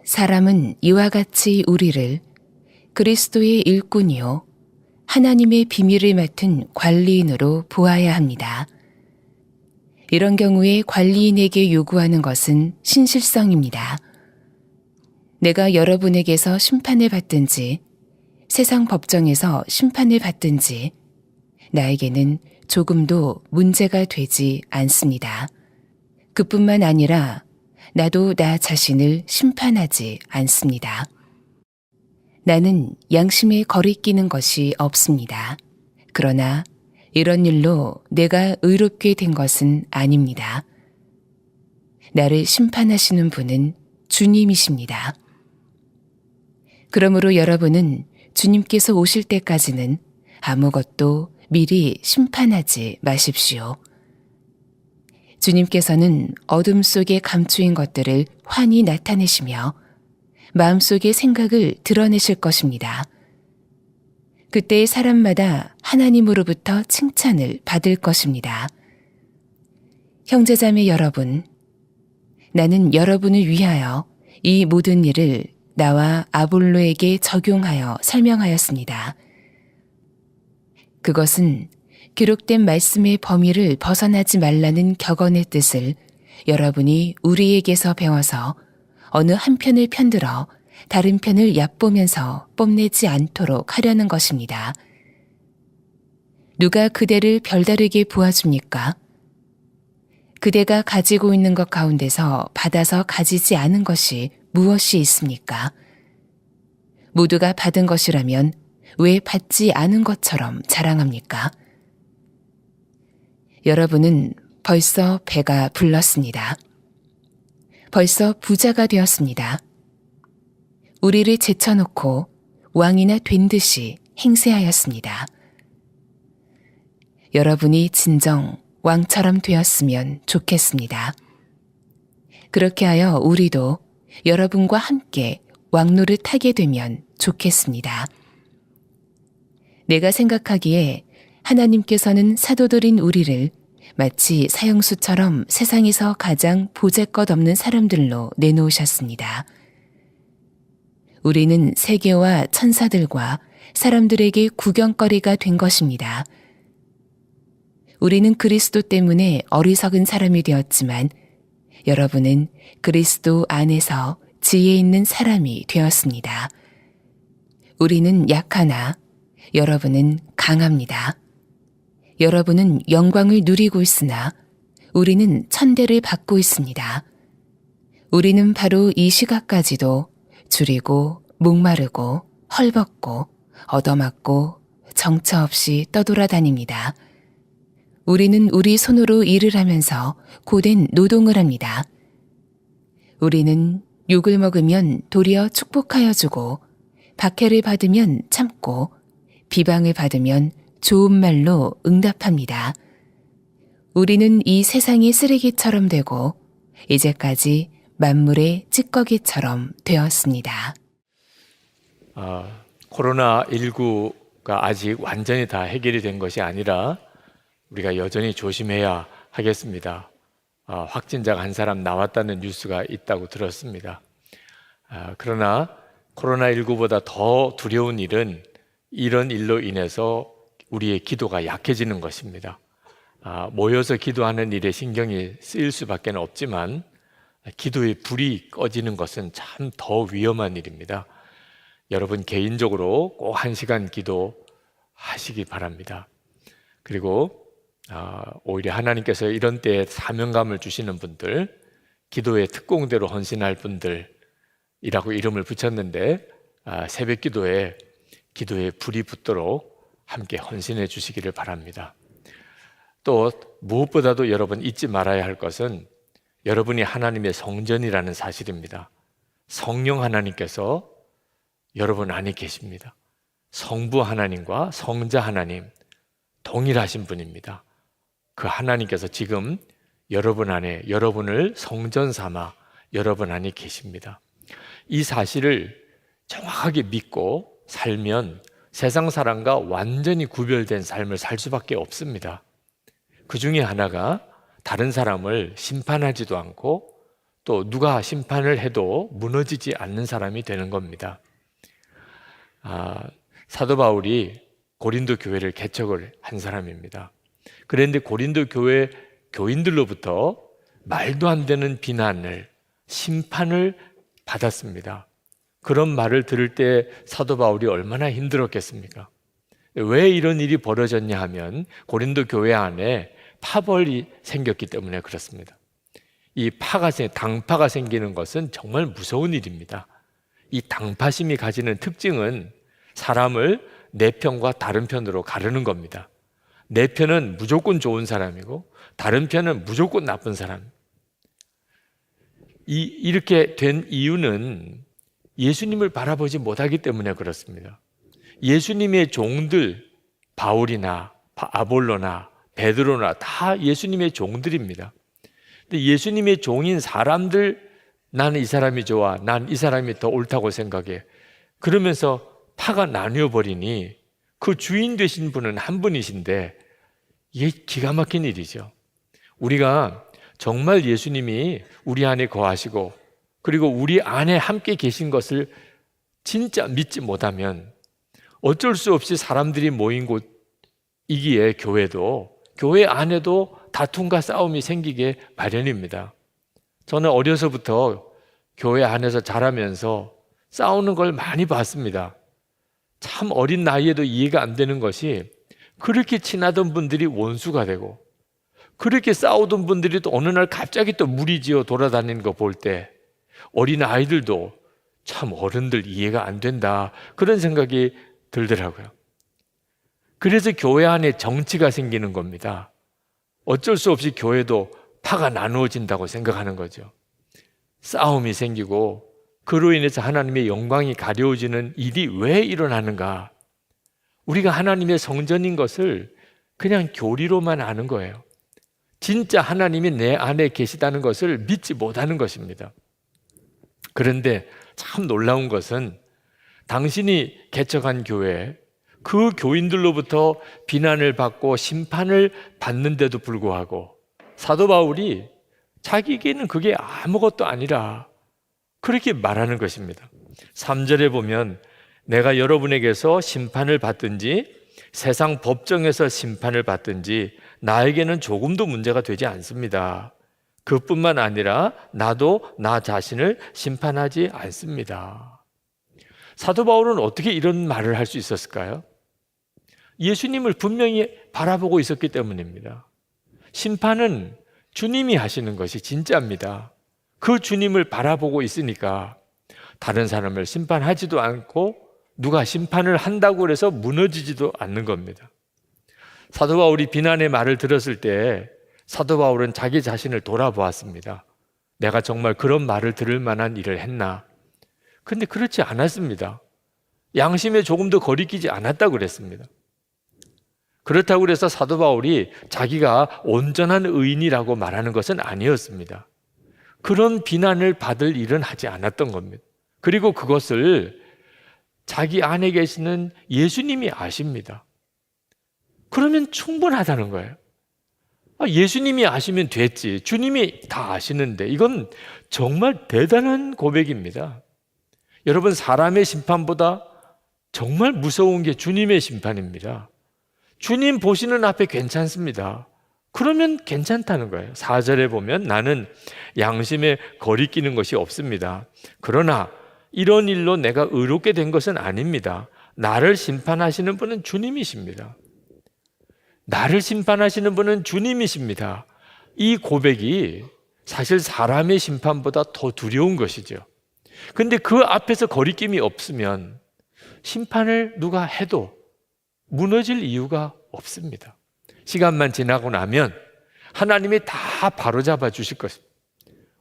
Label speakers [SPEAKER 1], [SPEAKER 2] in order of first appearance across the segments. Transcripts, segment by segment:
[SPEAKER 1] 사람은 이와 같이 우리를 그리스도의 일꾼이요 하나님의 비밀을 맡은 관리인으로 보아야 합니다. 이런 경우에 관리인에게 요구하는 것은 신실성입니다. 내가 여러분에게서 심판을 받든지 세상 법정에서 심판을 받든지 나에게는 조금도 문제가 되지 않습니다. 그뿐만 아니라 나도 나 자신을 심판하지 않습니다. 나는 양심에 거리끼는 것이 없습니다. 그러나 이런 일로 내가 의롭게 된 것은 아닙니다. 나를 심판하시는 분은 주님이십니다. 그러므로 여러분은 주님께서 오실 때까지는 아무것도 미리 심판하지 마십시오. 주님께서는 어둠 속에 감추인 것들을 환히 나타내시며 마음속의 생각을 드러내실 것입니다. 그때 사람마다 하나님으로부터 칭찬을 받을 것입니다. 형제자매 여러분, 나는 여러분을 위하여 이 모든 일을 나와 아볼로에게 적용하여 설명하였습니다. 그것은 기록된 말씀의 범위를 벗어나지 말라는 격언의 뜻을 여러분이 우리에게서 배워서 어느 한편을 편들어 다른 편을 얕보면서 뽐내지 않도록 하려는 것입니다. 누가 그대를 별다르게 보아줍니까? 그대가 가지고 있는 것 가운데서 받아서 가지지 않은 것이 무엇이 있습니까? 모두가 받은 것이라면 왜 받지 않은 것처럼 자랑합니까? 여러분은 벌써 배가 불렀습니다. 벌써 부자가 되었습니다. 우리를 제쳐놓고 왕이나 된 듯이 행세하였습니다. 여러분이 진정 왕처럼 되었으면 좋겠습니다. 그렇게 하여 우리도 여러분과 함께 왕노를 타게 되면 좋겠습니다. 내가 생각하기에 하나님께서는 사도들인 우리를 마치 사형수처럼 세상에서 가장 보잘것없는 사람들로 내놓으셨습니다. 우리는 세계와 천사들과 사람들에게 구경거리가 된 것입니다. 우리는 그리스도 때문에 어리석은 사람이 되었지만 여러분은 그리스도 안에서 지혜 있는 사람이 되었습니다. 우리는 약하나 여러분은 강합니다. 여러분은 영광을 누리고 있으나 우리는 천대를 받고 있습니다. 우리는 바로 이 시각까지도 줄이고 목마르고 헐벗고 얻어맞고 정처 없이 떠돌아다닙니다. 우리는 우리 손으로 일을 하면서 고된 노동을 합니다. 우리는 욕을 먹으면 도리어 축복하여 주고 박해를 받으면 참고 비방을 받으면 좋은 말로 응답합니다. 우리는 이 세상의 쓰레기처럼 되고 이제까지 만물의 찌꺼기처럼 되었습니다.
[SPEAKER 2] 코로나19가 아직 완전히 다 해결이 된 것이 아니라 우리가 여전히 조심해야 하겠습니다. 확진자가 한 사람 나왔다는 뉴스가 있다고 들었습니다. 그러나 코로나19보다 더 두려운 일은 이런 일로 인해서 우리의 기도가 약해지는 것입니다. 모여서 기도하는 일에 신경이 쓰일 수밖에 없지만 기도의 불이 꺼지는 것은 참 더 위험한 일입니다. 여러분 개인적으로 꼭 1시간 기도하시기 바랍니다. 그리고 오히려 하나님께서 이런 때에 사명감을 주시는 분들, 기도의 특공대로 헌신할 분들이라고 이름을 붙였는데 새벽 기도에 기도의 불이 붙도록 함께 헌신해 주시기를 바랍니다. 또 무엇보다도 여러분 잊지 말아야 할 것은 여러분이 하나님의 성전이라는 사실입니다. 성령 하나님께서 여러분 안에 계십니다. 성부 하나님과 성자 하나님 동일하신 분입니다. 그 하나님께서 지금 여러분 안에 여러분을 성전 삼아 여러분 안에 계십니다. 이 사실을 정확하게 믿고 살면 세상 사람과 완전히 구별된 삶을 살 수밖에 없습니다. 그 중에 하나가 다른 사람을 심판하지도 않고 또 누가 심판을 해도 무너지지 않는 사람이 되는 겁니다. 사도 바울이 고린도 교회를 개척을 한 사람입니다. 그런데 고린도 교회 교인들로부터 말도 안 되는 비난을, 심판을 받았습니다. 그런 말을 들을 때 사도 바울이 얼마나 힘들었겠습니까? 왜 이런 일이 벌어졌냐 하면 고린도 교회 안에 파벌이 생겼기 때문에 그렇습니다. 이 당파가 생기는 것은 정말 무서운 일입니다. 이 당파심이 가지는 특징은 사람을 내 편과 다른 편으로 가르는 겁니다. 내 편은 무조건 좋은 사람이고 다른 편은 무조건 나쁜 사람. 이렇게 된 이유는 예수님을 바라보지 못하기 때문에 그렇습니다. 예수님의 종들, 바울이나 아볼로나 베드로나 다 예수님의 종들입니다. 근데 예수님의 종인 사람들, 나는 이 사람이 좋아, 난 이 사람이 더 옳다고 생각해. 그러면서 파가 나뉘어 버리니 그 주인 되신 분은 한 분이신데 이게 기가 막힌 일이죠. 우리가 정말 예수님이 우리 안에 거하시고 그리고 우리 안에 함께 계신 것을 진짜 믿지 못하면 어쩔 수 없이 사람들이 모인 곳이기에 교회 안에도 다툼과 싸움이 생기게 마련입니다. 저는 어려서부터 교회 안에서 자라면서 싸우는 걸 많이 봤습니다. 참 어린 나이에도 이해가 안 되는 것이 그렇게 친하던 분들이 원수가 되고 그렇게 싸우던 분들이 또 어느 날 갑자기 또 무리지어 돌아다니는 거 볼 때 어린 아이들도 참 어른들 이해가 안 된다 그런 생각이 들더라고요. 그래서 교회 안에 정치가 생기는 겁니다. 어쩔 수 없이 교회도 파가 나누어진다고 생각하는 거죠. 싸움이 생기고 그로 인해서 하나님의 영광이 가려워지는 일이 왜 일어나는가? 우리가 하나님의 성전인 것을 그냥 교리로만 아는 거예요. 진짜 하나님이 내 안에 계시다는 것을 믿지 못하는 것입니다. 그런데 참 놀라운 것은 당신이 개척한 교회, 그 교인들로부터 비난을 받고 심판을 받는데도 불구하고 사도 바울이 자기에게는 그게 아무것도 아니라 그렇게 말하는 것입니다. 3절에 보면 내가 여러분에게서 심판을 받든지 세상 법정에서 심판을 받든지 나에게는 조금도 문제가 되지 않습니다. 그뿐만 아니라 나도 나 자신을 심판하지 않습니다. 사도 바울은 어떻게 이런 말을 할 수 있었을까요? 예수님을 분명히 바라보고 있었기 때문입니다. 심판은 주님이 하시는 것이 진짜입니다. 그 주님을 바라보고 있으니까 다른 사람을 심판하지도 않고 누가 심판을 한다고 해서 무너지지도 않는 겁니다. 사도 바울이 비난의 말을 들었을 때 사도 바울은 자기 자신을 돌아보았습니다. 내가 정말 그런 말을 들을 만한 일을 했나? 근데 그렇지 않았습니다. 양심에 조금도 거리끼지 않았다고 그랬습니다. 그렇다고 해서 사도 바울이 자기가 온전한 의인이라고 말하는 것은 아니었습니다. 그런 비난을 받을 일은 하지 않았던 겁니다. 그리고 그것을 자기 안에 계시는 예수님이 아십니다. 그러면 충분하다는 거예요. 예수님이 아시면 됐지. 주님이 다 아시는데 이건 정말 대단한 고백입니다. 여러분, 사람의 심판보다 정말 무서운 게 주님의 심판입니다. 주님 보시는 앞에 괜찮습니다. 그러면 괜찮다는 거예요. 4절에 보면 나는 양심에 거리끼는 것이 없습니다. 그러나 이런 일로 내가 의롭게 된 것은 아닙니다. 나를 심판하시는 분은 주님이십니다. 나를 심판하시는 분은 주님이십니다. 이 고백이 사실 사람의 심판보다 더 두려운 것이죠. 근데 그 앞에서 거리낌이 없으면 심판을 누가 해도 무너질 이유가 없습니다. 시간만 지나고 나면 하나님이 다 바로잡아 주실 것입니다.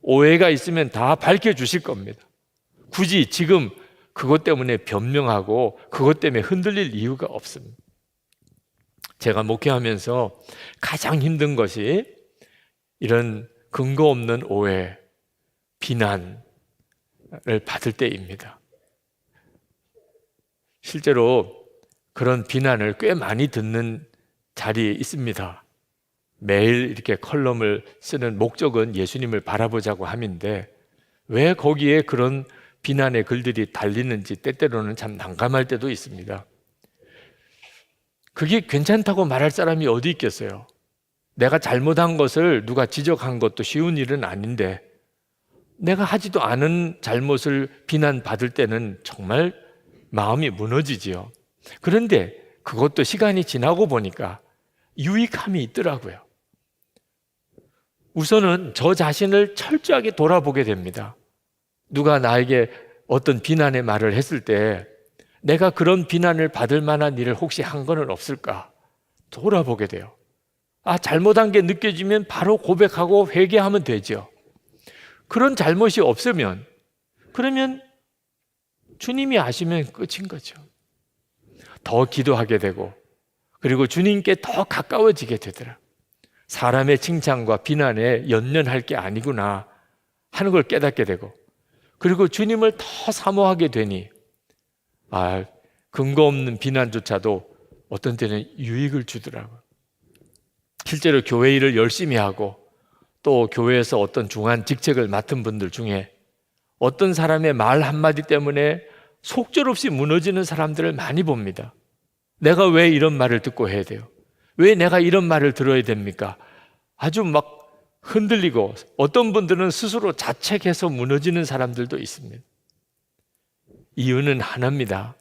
[SPEAKER 2] 오해가 있으면 다 밝혀주실 겁니다. 굳이 지금 그것 때문에 변명하고 그것 때문에 흔들릴 이유가 없습니다. 제가 목회하면서 가장 힘든 것이 이런 근거 없는 오해, 비난을 받을 때입니다. 실제로 그런 비난을 꽤 많이 듣는 자리에 있습니다. 매일 이렇게 컬럼을 쓰는 목적은 예수님을 바라보자고 함인데 왜 거기에 그런 비난의 글들이 달리는지 때때로는 참 난감할 때도 있습니다. 그게 괜찮다고 말할 사람이 어디 있겠어요? 내가 잘못한 것을 누가 지적한 것도 쉬운 일은 아닌데 내가 하지도 않은 잘못을 비난받을 때는 정말 마음이 무너지지요. 그런데 그것도 시간이 지나고 보니까 유익함이 있더라고요. 우선은 저 자신을 철저하게 돌아보게 됩니다. 누가 나에게 어떤 비난의 말을 했을 때 내가 그런 비난을 받을 만한 일을 혹시 한 거는 없을까 돌아보게 돼요. 잘못한 게 느껴지면 바로 고백하고 회개하면 되죠. 그런 잘못이 없으면 그러면 주님이 아시면 끝인 거죠. 더 기도하게 되고 그리고 주님께 더 가까워지게 되더라. 사람의 칭찬과 비난에 연연할 게 아니구나 하는 걸 깨닫게 되고 그리고 주님을 더 사모하게 되니 근거 없는 비난조차도 어떤 때는 유익을 주더라고요. 실제로 교회 일을 열심히 하고 또 교회에서 어떤 중한 직책을 맡은 분들 중에 어떤 사람의 말 한마디 때문에 속절없이 무너지는 사람들을 많이 봅니다. 내가 왜 이런 말을 듣고 해야 돼요? 왜 내가 이런 말을 들어야 됩니까? 아주 막 흔들리고 어떤 분들은 스스로 자책해서 무너지는 사람들도 있습니다. 이유는 하나입니다.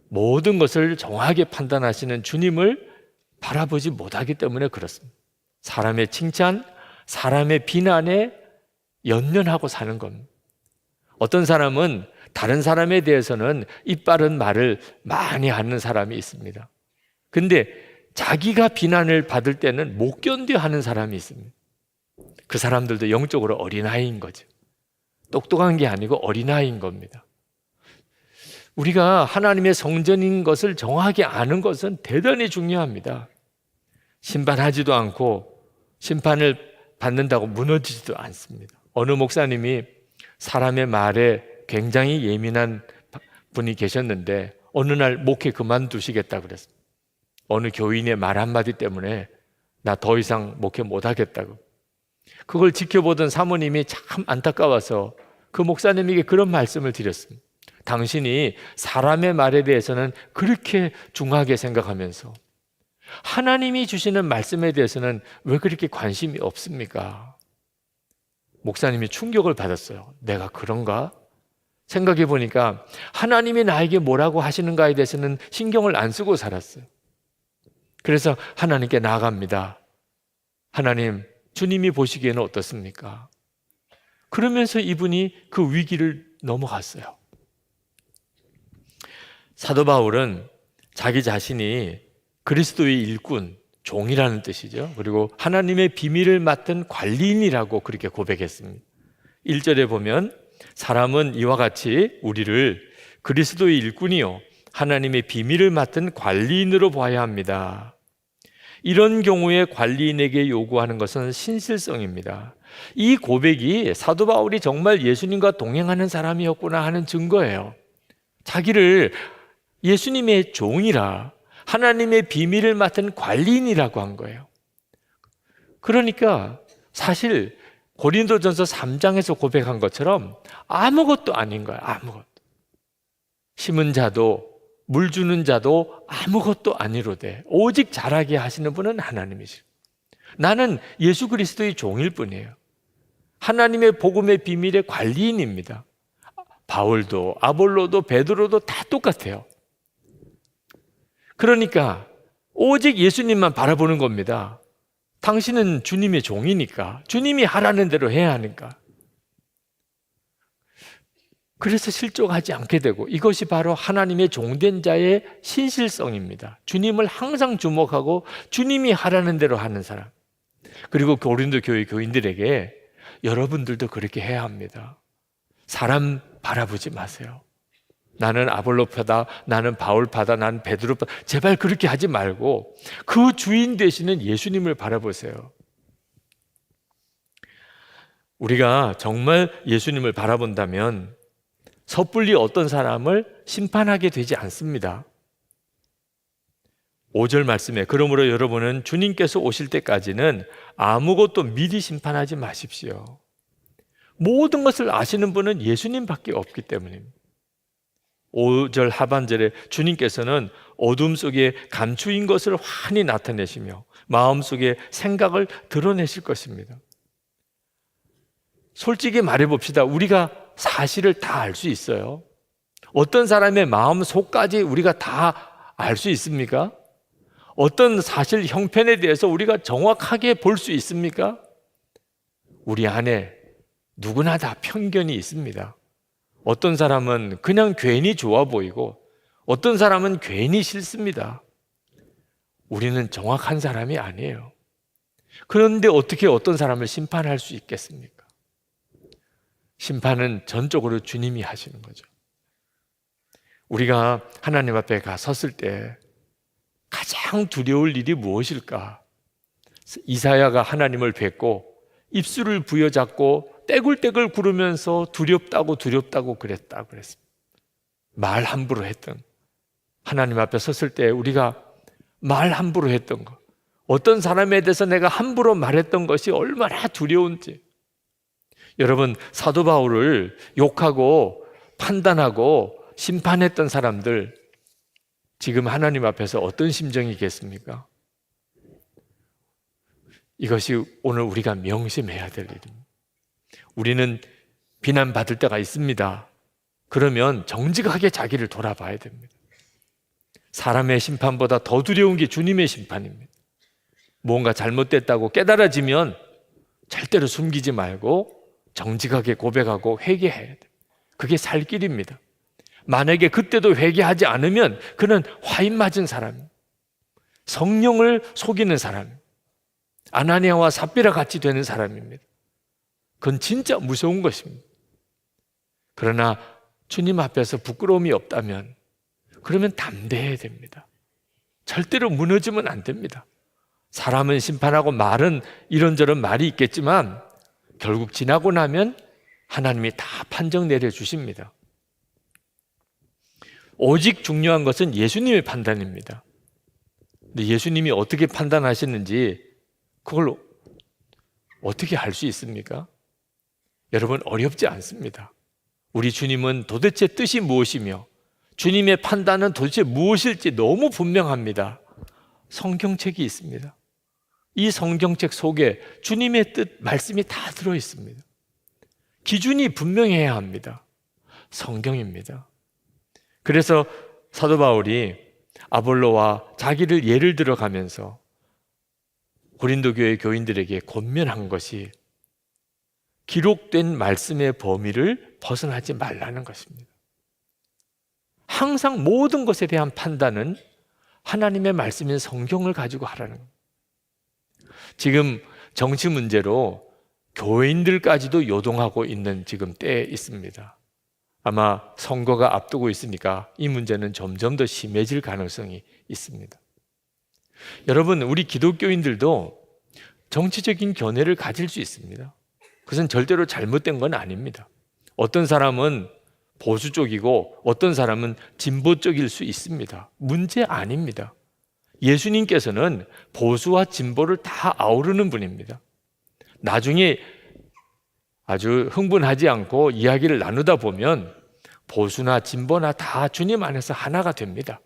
[SPEAKER 2] 모든 것을 정확하게 판단하시는 주님을 바라보지 못하기 때문에 그렇습니다. 사람의 칭찬, 사람의 비난에 연연하고 사는 겁니다. 어떤 사람은 다른 사람에 대해서는 이빠른 말을 많이 하는 사람이 있습니다. 근데 자기가 비난을 받을 때는 못 견뎌 하는 사람이 있습니다. 그 사람들도 영적으로 어린아이인 거죠. 똑똑한 게 아니고 어린아이인 겁니다. 우리가 하나님의 성전인 것을 정확하게 아는 것은 대단히 중요합니다. 심판하지도 않고 심판을 받는다고 무너지지도 않습니다. 어느 목사님이 사람의 말에 굉장히 예민한 분이 계셨는데 어느 날 목회 그만두시겠다고 그랬습니다. 어느 교인의 말 한마디 때문에 나 더 이상 목회 못하겠다고. 그걸 지켜보던 사모님이 참 안타까워서 그 목사님에게 그런 말씀을 드렸습니다. 당신이 사람의 말에 대해서는 그렇게 중하게 생각하면서 하나님이 주시는 말씀에 대해서는 왜 그렇게 관심이 없습니까? 목사님이 충격을 받았어요. 내가 그런가? 생각해 보니까 하나님이 나에게 뭐라고 하시는가에 대해서는 신경을 안 쓰고 살았어요. 그래서 하나님께 나아갑니다. 하나님, 주님이 보시기에는 어떻습니까? 그러면서 이분이 그 위기를 넘어갔어요. 사도 바울은 자기 자신이 그리스도의 일꾼, 종이라는 뜻이죠. 그리고 하나님의 비밀을 맡은 관리인이라고 그렇게 고백했습니다. 1절에 보면 사람은 이와 같이 우리를 그리스도의 일꾼이요 하나님의 비밀을 맡은 관리인으로 봐야 합니다. 이런 경우에 관리인에게 요구하는 것은 신실성입니다. 이 고백이 사도 바울이 정말 예수님과 동행하는 사람이었구나 하는 증거예요. 자기를 예수님의 종이라 하나님의 비밀을 맡은 관리인이라고 한 거예요. 그러니까 사실 고린도전서 3장에서 고백한 것처럼 아무것도 아닌 거예요. 아무것도. 심은 자도 물 주는 자도 아무것도 아니로되 오직 자라게 하시는 분은 하나님이시고 나는 예수 그리스도의 종일 뿐이에요. 하나님의 복음의 비밀의 관리인입니다. 바울도 아볼로도 베드로도 다 똑같아요. 그러니까 오직 예수님만 바라보는 겁니다. 당신은 주님의 종이니까 주님이 하라는 대로 해야 하니까. 그래서 실족하지 않게 되고 이것이 바로 하나님의 종된 자의 신실성입니다. 주님을 항상 주목하고 주님이 하라는 대로 하는 사람. 그리고 고린도 교회 교인들에게 여러분들도 그렇게 해야 합니다. 사람 바라보지 마세요. 나는 아볼로파다, 나는 바울파다, 나는 베드로파다. 제발 그렇게 하지 말고 그 주인 되시는 예수님을 바라보세요. 우리가 정말 예수님을 바라본다면 섣불리 어떤 사람을 심판하게 되지 않습니다. 5절 말씀에 그러므로 여러분은 주님께서 오실 때까지는 아무것도 미리 심판하지 마십시오. 모든 것을 아시는 분은 예수님밖에 없기 때문입니다. 5절 하반절에 주님께서는 어둠 속에 감추인 것을 환히 나타내시며 마음속에 생각을 드러내실 것입니다. 솔직히 말해봅시다. 우리가 사실을 다 알 수 있어요? 어떤 사람의 마음 속까지 우리가 다 알 수 있습니까? 어떤 사실 형편에 대해서 우리가 정확하게 볼 수 있습니까? 우리 안에 누구나 다 편견이 있습니다. 어떤 사람은 그냥 괜히 좋아 보이고 어떤 사람은 괜히 싫습니다. 우리는 정확한 사람이 아니에요. 그런데 어떻게 어떤 사람을 심판할 수 있겠습니까? 심판은 전적으로 주님이 하시는 거죠. 우리가 하나님 앞에 가 섰을 때 가장 두려울 일이 무엇일까? 이사야가 하나님을 뵙고 입술을 부여잡고 떼굴떼굴 구르면서 두렵다고 그랬습니다. 말 함부로 했던, 하나님 앞에 섰을 때 우리가 말 함부로 했던 것, 어떤 사람에 대해서 내가 함부로 말했던 것이 얼마나 두려운지. 여러분, 사도 바울을 욕하고 판단하고 심판했던 사람들, 지금 하나님 앞에서 어떤 심정이겠습니까? 이것이 오늘 우리가 명심해야 될 일입니다. 우리는 비난받을 때가 있습니다. 그러면 정직하게 자기를 돌아봐야 됩니다. 사람의 심판보다 더 두려운 게 주님의 심판입니다. 뭔가 잘못됐다고 깨달아지면 절대로 숨기지 말고 정직하게 고백하고 회개해야 돼요. 그게 살 길입니다. 만약에 그때도 회개하지 않으면 그는 화인 맞은 사람, 성령을 속이는 사람, 아나니아와 삽비라 같이 되는 사람입니다. 그건 진짜 무서운 것입니다. 그러나 주님 앞에서 부끄러움이 없다면 그러면 담대해야 됩니다. 절대로 무너지면 안 됩니다. 사람은 심판하고 말은 이런저런 말이 있겠지만 결국 지나고 나면 하나님이 다 판정 내려주십니다. 오직 중요한 것은 예수님의 판단입니다. 근데 예수님이 어떻게 판단하시는지 그걸 어떻게 알 수 있습니까? 여러분, 어렵지 않습니다. 우리 주님은 도대체 뜻이 무엇이며 주님의 판단은 도대체 무엇일지 너무 분명합니다. 성경책이 있습니다. 이 성경책 속에 주님의 뜻, 말씀이 다 들어 있습니다. 기준이 분명해야 합니다. 성경입니다. 그래서 사도 바울이 아볼로와 자기를 예를 들어가면서 고린도 교회 교인들에게 권면한 것이 기록된 말씀의 범위를 벗어나지 말라는 것입니다. 항상 모든 것에 대한 판단은 하나님의 말씀인 성경을 가지고 하라는 겁니다. 지금 정치 문제로 교인들까지도 요동하고 있는 지금 때에 있습니다. 아마 선거가 앞두고 있으니까 이 문제는 점점 더 심해질 가능성이 있습니다. 여러분, 우리 기독교인들도 정치적인 견해를 가질 수 있습니다. 그것은 절대로 잘못된 건 아닙니다. 어떤 사람은 보수 쪽이고 어떤 사람은 진보 쪽일 수 있습니다. 문제 아닙니다. 예수님께서는 보수와 진보를 다 아우르는 분입니다. 나중에 아주 흥분하지 않고 이야기를 나누다 보면 보수나 진보나 다 주님 안에서 하나가 됩니다.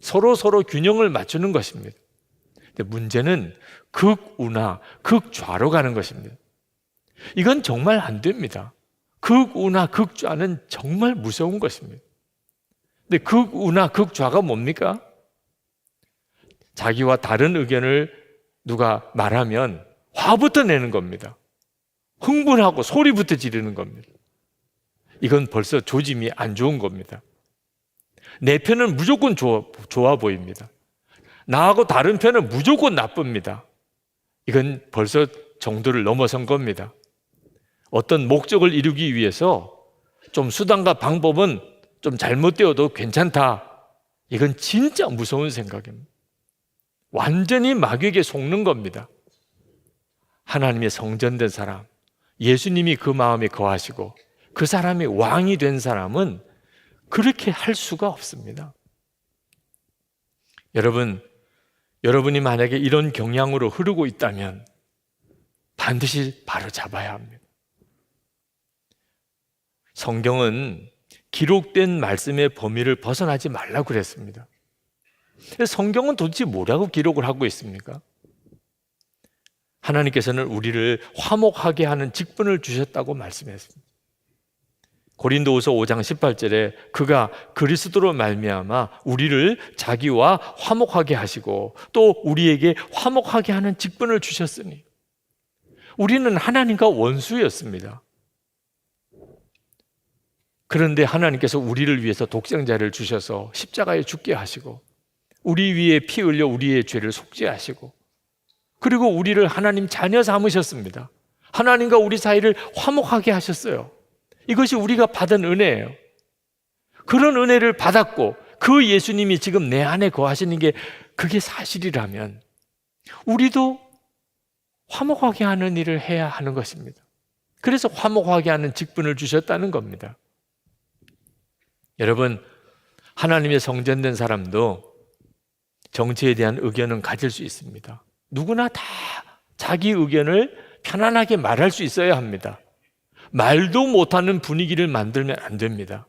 [SPEAKER 2] 서로 균형을 맞추는 것입니다. 근데 문제는 극우나 극좌로 가는 것입니다. 이건 정말 안 됩니다. 극우나 극좌는 정말 무서운 것입니다. 근데 극우나 극좌가 뭡니까? 자기와 다른 의견을 누가 말하면 화부터 내는 겁니다. 흥분하고 소리부터 지르는 겁니다. 이건 벌써 조짐이 안 좋은 겁니다. 내 편은 무조건 좋아 보입니다. 나하고 다른 편은 무조건 나쁩니다. 이건 벌써 정도를 넘어선 겁니다. 어떤 목적을 이루기 위해서 좀 수단과 방법은 좀 잘못되어도 괜찮다. 이건 진짜 무서운 생각입니다. 완전히 마귀에게 속는 겁니다. 하나님의 성전된 사람, 예수님이 그 마음에 거하시고 그 사람이 왕이 된 사람은 그렇게 할 수가 없습니다. 여러분이 만약에 이런 경향으로 흐르고 있다면 반드시 바로 잡아야 합니다. 성경은 기록된 말씀의 범위를 벗어나지 말라고 그랬습니다. 성경은 도대체 뭐라고 기록을 하고 있습니까? 하나님께서는 우리를 화목하게 하는 직분을 주셨다고 말씀했습니다. 고린도후서 5장 18절에 그가 그리스도로 말미암아 우리를 자기와 화목하게 하시고 또 우리에게 화목하게 하는 직분을 주셨으니, 우리는 하나님과 원수였습니다. 그런데 하나님께서 우리를 위해서 독생자를 주셔서 십자가에 죽게 하시고 우리 위에 피 흘려 우리의 죄를 속죄하시고, 그리고 우리를 하나님 자녀 삼으셨습니다. 하나님과 우리 사이를 화목하게 하셨어요. 이것이 우리가 받은 은혜예요. 그런 은혜를 받았고 그 예수님이 지금 내 안에 거하시는 게 그게 사실이라면 우리도 화목하게 하는 일을 해야 하는 것입니다. 그래서 화목하게 하는 직분을 주셨다는 겁니다. 여러분, 하나님의 성전된 사람도 정치에 대한 의견은 가질 수 있습니다. 누구나 다 자기 의견을 편안하게 말할 수 있어야 합니다. 말도 못하는 분위기를 만들면 안 됩니다.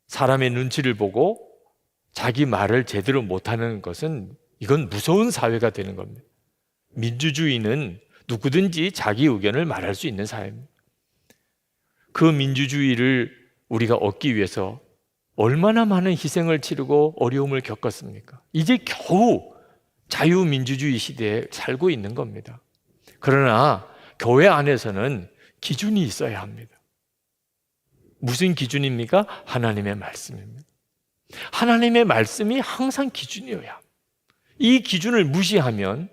[SPEAKER 2] 사람의 눈치를 보고 자기 말을 제대로 못하는 것은, 이건 무서운 사회가 되는 겁니다. 민주주의는 누구든지 자기 의견을 말할 수 있는 사회입니다. 그 민주주의를 우리가 얻기 위해서 얼마나 많은 희생을 치르고 어려움을 겪었습니까? 이제 겨우 자유민주주의 시대에 살고 있는 겁니다. 그러나 교회 안에서는 기준이 있어야 합니다. 무슨 기준입니까? 하나님의 말씀입니다. 하나님의 말씀이 항상 기준이어야 합니다. 이 기준을 무시하면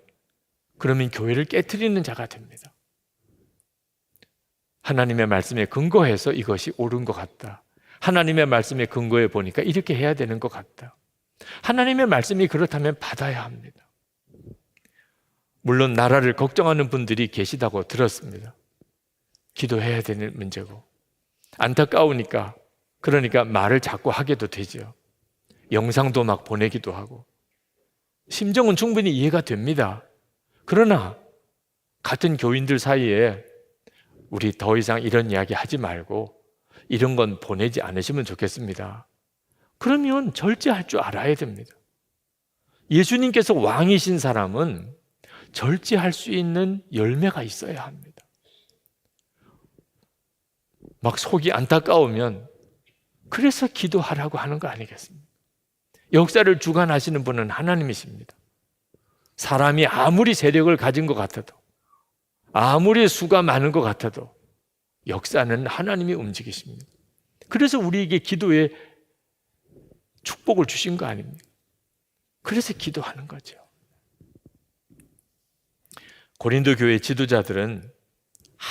[SPEAKER 2] 그러면 교회를 깨트리는 자가 됩니다. 하나님의 말씀에 근거해서 이것이 옳은 것 같다. 하나님의 말씀에 근거해 보니까 이렇게 해야 되는 것 같다. 하나님의 말씀이 그렇다면 받아야 합니다. 물론 나라를 걱정하는 분들이 계시다고 들었습니다. 기도해야 되는 문제고, 안타까우니까 그러니까 말을 자꾸 하게도 되죠. 영상도 막 보내기도 하고, 심정은 충분히 이해가 됩니다. 그러나 같은 교인들 사이에 우리 더 이상 이런 이야기 하지 말고 이런 건 보내지 않으시면 좋겠습니다. 그러면 절제할 줄 알아야 됩니다. 예수님께서 왕이신 사람은 절제할 수 있는 열매가 있어야 합니다. 막 속이 안타까우면 그래서 기도하라고 하는 거 아니겠습니까? 역사를 주관하시는 분은 하나님이십니다. 사람이 아무리 세력을 가진 것 같아도, 아무리 수가 많은 것 같아도 역사는 하나님이 움직이십니다. 그래서 우리에게 기도에 축복을 주신 거 아닙니까? 그래서 기도하는 거죠. 고린도 교회 지도자들은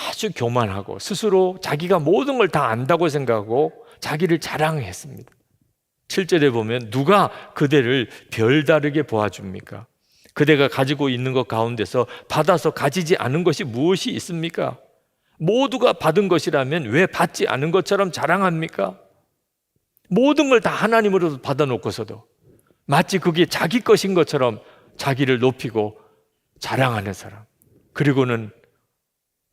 [SPEAKER 2] 아주 교만하고 스스로 자기가 모든 걸 다 안다고 생각하고 자기를 자랑했습니다. 7절에 보면 누가 그대를 별다르게 보아줍니까? 그대가 가지고 있는 것 가운데서 받아서 가지지 않은 것이 무엇이 있습니까? 모두가 받은 것이라면 왜 받지 않은 것처럼 자랑합니까? 모든 걸 다 하나님으로부터 받아놓고서도 마치 그게 자기 것인 것처럼 자기를 높이고 자랑하는 사람, 그리고는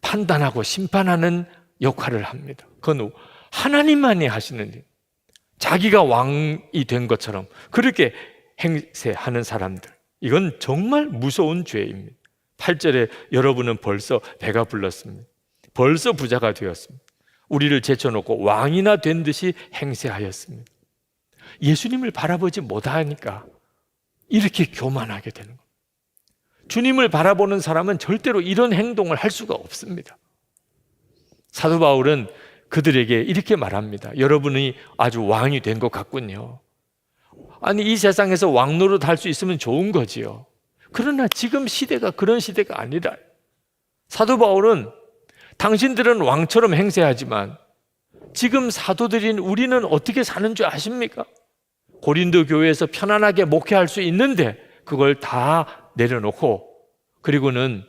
[SPEAKER 2] 판단하고 심판하는 역할을 합니다. 그건 하나님만이 하시는 일. 자기가 왕이 된 것처럼 그렇게 행세하는 사람들, 이건 정말 무서운 죄입니다. 8절에 여러분은 벌써 배가 불렀습니다. 벌써 부자가 되었습니다. 우리를 제쳐놓고 왕이나 된 듯이 행세하였습니다. 예수님을 바라보지 못하니까 이렇게 교만하게 되는 겁니다. 주님을 바라보는 사람은 절대로 이런 행동을 할 수가 없습니다. 사도 바울은 그들에게 이렇게 말합니다. 여러분이 아주 왕이 된 것 같군요. 아니, 이 세상에서 왕 노릇 할 수 있으면 좋은 거지요. 그러나 지금 시대가 그런 시대가 아니라, 사도 바울은 당신들은 왕처럼 행세하지만 지금 사도들인 우리는 어떻게 사는 줄 아십니까? 고린도 교회에서 편안하게 목회할 수 있는데 그걸 다 내려놓고, 그리고는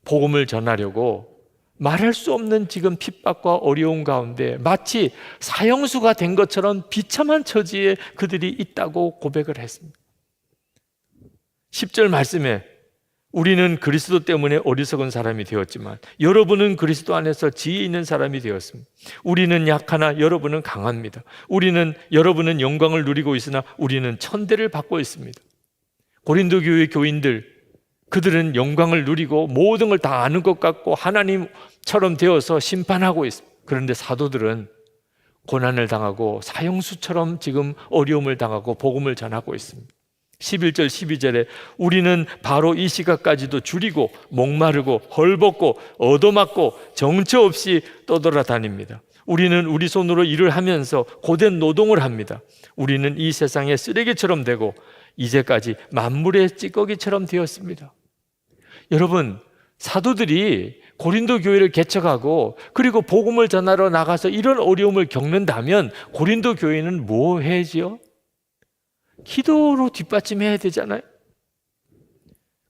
[SPEAKER 2] 복음을 전하려고 말할 수 없는 지금 핍박과 어려움 가운데 마치 사형수가 된 것처럼 비참한 처지에 그들이 있다고 고백을 했습니다. 10절 말씀에 우리는 그리스도 때문에 어리석은 사람이 되었지만 여러분은 그리스도 안에서 지혜 있는 사람이 되었습니다. 우리는 약하나 여러분은 강합니다. 여러분은 영광을 누리고 있으나 우리는 천대를 받고 있습니다. 고린도 교회 교인들, 그들은 영광을 누리고 모든 걸 다 아는 것 같고 하나님처럼 되어서 심판하고 있습니다. 그런데 사도들은 고난을 당하고 사형수처럼 지금 어려움을 당하고 복음을 전하고 있습니다. 11절 12절에 우리는 바로 이 시각까지도 줄이고 목마르고 헐벗고 얻어맞고 정처 없이 떠돌아다닙니다. 우리는 우리 손으로 일을 하면서 고된 노동을 합니다. 우리는 이 세상의 쓰레기처럼 되고 이제까지 만물의 찌꺼기처럼 되었습니다. 여러분, 사도들이 고린도 교회를 개척하고 그리고 복음을 전하러 나가서 이런 어려움을 겪는다면 고린도 교회는 뭐 해야지요? 기도로 뒷받침해야 되잖아요.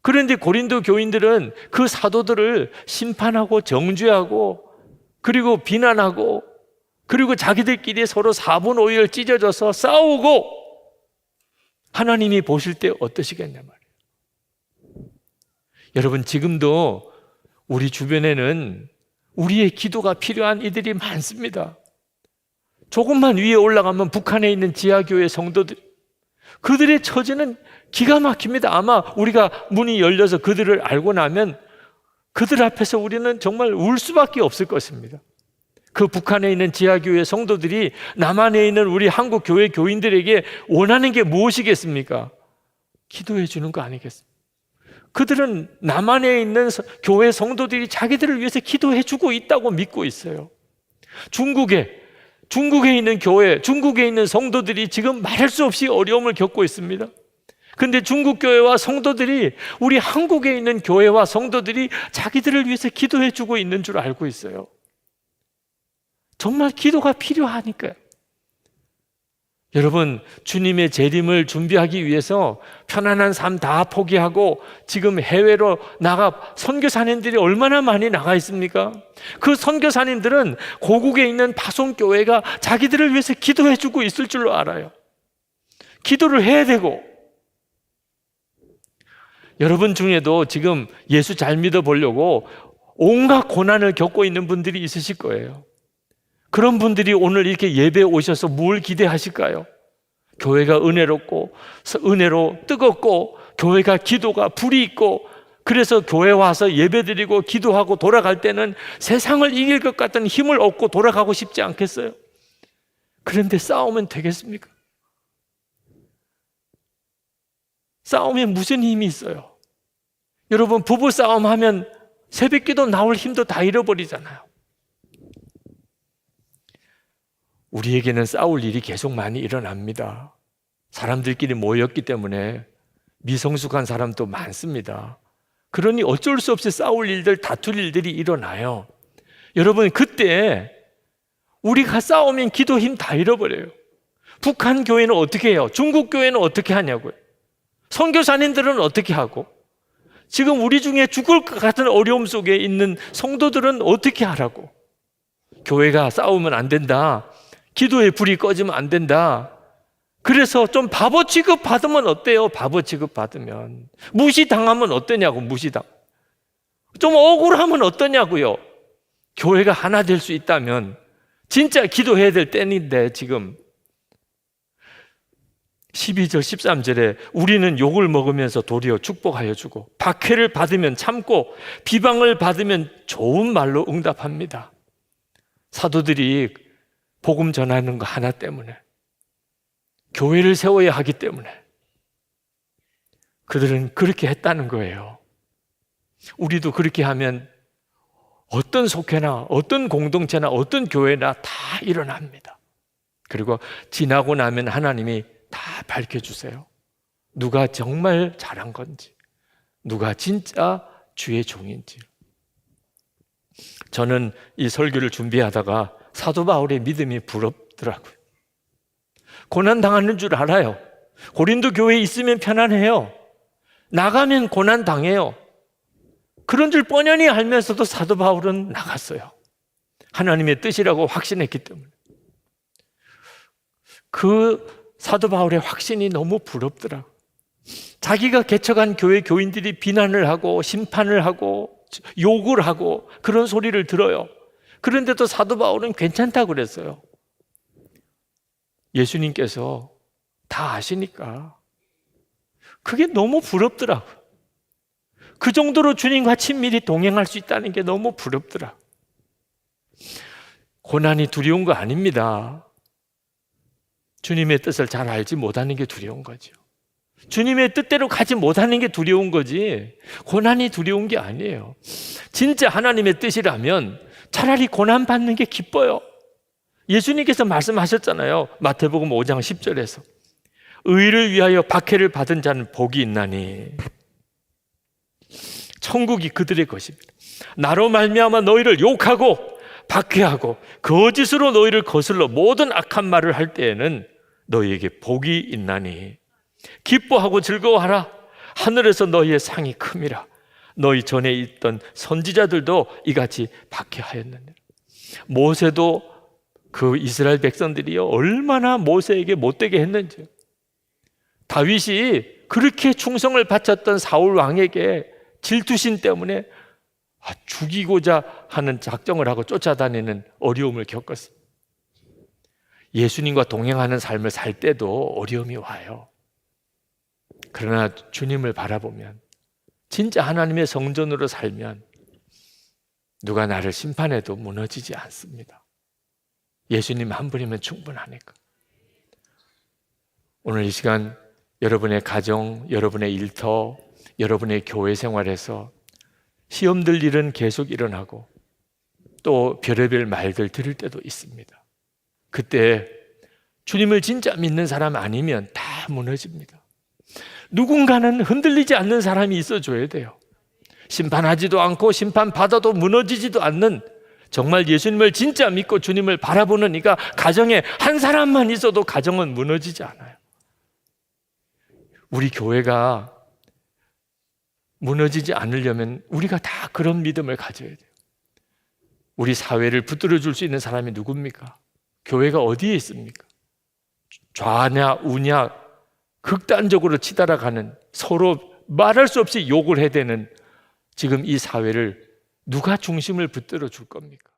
[SPEAKER 2] 그런데 고린도 교인들은 그 사도들을 심판하고 정죄하고 그리고 비난하고 그리고 자기들끼리 서로 사분오열 찢어져서 싸우고 하나님이 보실 때 어떠시겠냐 말이에요. 여러분, 지금도 우리 주변에는 우리의 기도가 필요한 이들이 많습니다. 조금만 위에 올라가면 북한에 있는 지하교회 성도들, 그들의 처지는 기가 막힙니다. 아마 우리가 문이 열려서 그들을 알고 나면 그들 앞에서 우리는 정말 울 수밖에 없을 것입니다. 그 북한에 있는 지하교회 성도들이 남한에 있는 우리 한국 교회 교인들에게 원하는 게 무엇이겠습니까? 기도해 주는 거 아니겠습니까? 그들은 남한에 있는 교회 성도들이 자기들을 위해서 기도해 주고 있다고 믿고 있어요. 중국에 있는 교회, 중국에 있는 성도들이 지금 말할 수 없이 어려움을 겪고 있습니다. 근데 중국 교회와 성도들이 우리 한국에 있는 교회와 성도들이 자기들을 위해서 기도해 주고 있는 줄 알고 있어요. 정말 기도가 필요하니까요. 여러분, 주님의 재림을 준비하기 위해서 편안한 삶 다 포기하고 지금 해외로 나가 선교사님들이 얼마나 많이 나가 있습니까? 그 선교사님들은 고국에 있는 파송교회가 자기들을 위해서 기도해 주고 있을 줄로 알아요. 기도를 해야 되고, 여러분 중에도 지금 예수 잘 믿어보려고 온갖 고난을 겪고 있는 분들이 있으실 거예요. 그런 분들이 오늘 이렇게 예배에 오셔서 뭘 기대하실까요? 교회가 은혜로 뜨겁고 교회가 기도가 불이 있고 그래서 교회 와서 예배드리고 기도하고 돌아갈 때는 세상을 이길 것 같은 힘을 얻고 돌아가고 싶지 않겠어요? 그런데 싸우면 되겠습니까? 싸우면 무슨 힘이 있어요? 여러분, 부부 싸움하면 새벽기도 나올 힘도 다 잃어버리잖아요. 우리에게는 싸울 일이 계속 많이 일어납니다. 사람들끼리 모였기 때문에 미성숙한 사람도 많습니다. 그러니 어쩔 수 없이 싸울 일들, 다툴 일들이 일어나요. 여러분, 그때 우리가 싸우면 기도 힘 다 잃어버려요. 북한 교회는 어떻게 해요? 중국 교회는 어떻게 하냐고요? 선교사님들은 어떻게 하고? 지금 우리 중에 죽을 것 같은 어려움 속에 있는 성도들은 어떻게 하라고? 교회가 싸우면 안 된다. 기도의 불이 꺼지면 안 된다. 그래서 좀 바보 취급 받으면 어때요? 바보 취급 받으면 무시당하면 어떠냐고. 좀 억울하면 어떠냐고요. 교회가 하나 될 수 있다면 진짜 기도해야 될 때인데 지금 12절 13절에 우리는 욕을 먹으면서 도리어 축복하여 주고 박해를 받으면 참고 비방을 받으면 좋은 말로 응답합니다. 사도들이 복음 전하는 거 하나 때문에, 교회를 세워야 하기 때문에 그들은 그렇게 했다는 거예요. 우리도 그렇게 하면 어떤 속회나 어떤 공동체나 어떤 교회나 다 일어납니다. 그리고 지나고 나면 하나님이 다 밝혀주세요. 누가 정말 잘한 건지, 누가 진짜 주의 종인지. 저는 이 설교를 준비하다가 사도 바울의 믿음이 부럽더라고요. 고난 당하는 줄 알아요. 고린도 교회에 있으면 편안해요. 나가면 고난 당해요. 그런 줄 뻔히 알면서도 사도 바울은 나갔어요. 하나님의 뜻이라고 확신했기 때문에. 그 사도 바울의 확신이 너무 부럽더라고요. 자기가 개척한 교회 교인들이 비난을 하고 심판을 하고 욕을 하고 그런 소리를 들어요. 그런데도 사도 바울은 괜찮다고 그랬어요. 예수님께서 다 아시니까. 그게 너무 부럽더라고요. 그 정도로 주님과 친밀히 동행할 수 있다는 게 너무 부럽더라고요. 고난이 두려운 거 아닙니다. 주님의 뜻을 잘 알지 못하는 게 두려운 거죠. 주님의 뜻대로 가지 못하는 게 두려운 거지 고난이 두려운 게 아니에요. 진짜 하나님의 뜻이라면 차라리 고난 받는 게 기뻐요. 예수님께서 말씀하셨잖아요. 마태복음 5장 10절에서 의를 위하여 박해를 받은 자는 복이 있나니 천국이 그들의 것입니다. 나로 말미암아 너희를 욕하고 박해하고 거짓으로 너희를 거슬러 모든 악한 말을 할 때에는 너희에게 복이 있나니 기뻐하고 즐거워하라. 하늘에서 너희의 상이 큼이라. 너희 전에 있던 선지자들도 이같이 박해하였느니라. 모세도 그 이스라엘 백성들이요 얼마나 모세에게 못되게 했는지. 다윗이 그렇게 충성을 바쳤던 사울 왕에게 질투심 때문에 죽이고자 하는 작정을 하고 쫓아다니는 어려움을 겪었습니다. 예수님과 동행하는 삶을 살 때도 어려움이 와요. 그러나 주님을 바라보면 진짜 하나님의 성전으로 살면 누가 나를 심판해도 무너지지 않습니다. 예수님 한 분이면 충분하니까. 오늘 이 시간 여러분의 가정, 여러분의 일터, 여러분의 교회 생활에서 시험들 일은 계속 일어나고 또 별의별 말들 들을 때도 있습니다. 그때 주님을 진짜 믿는 사람 아니면 다 무너집니다. 누군가는 흔들리지 않는 사람이 있어줘야 돼요. 심판하지도 않고 심판받아도 무너지지도 않는 정말 예수님을 진짜 믿고 주님을 바라보는 이가 가정에 한 사람만 있어도 가정은 무너지지 않아요. 우리 교회가 무너지지 않으려면 우리가 다 그런 믿음을 가져야 돼요. 우리 사회를 붙들어 줄 수 있는 사람이 누굽니까? 교회가 어디에 있습니까? 좌냐 우냐 극단적으로 치달아가는 서로 말할 수 없이 욕을 해대는 지금 이 사회를 누가 중심을 붙들어 줄 겁니까?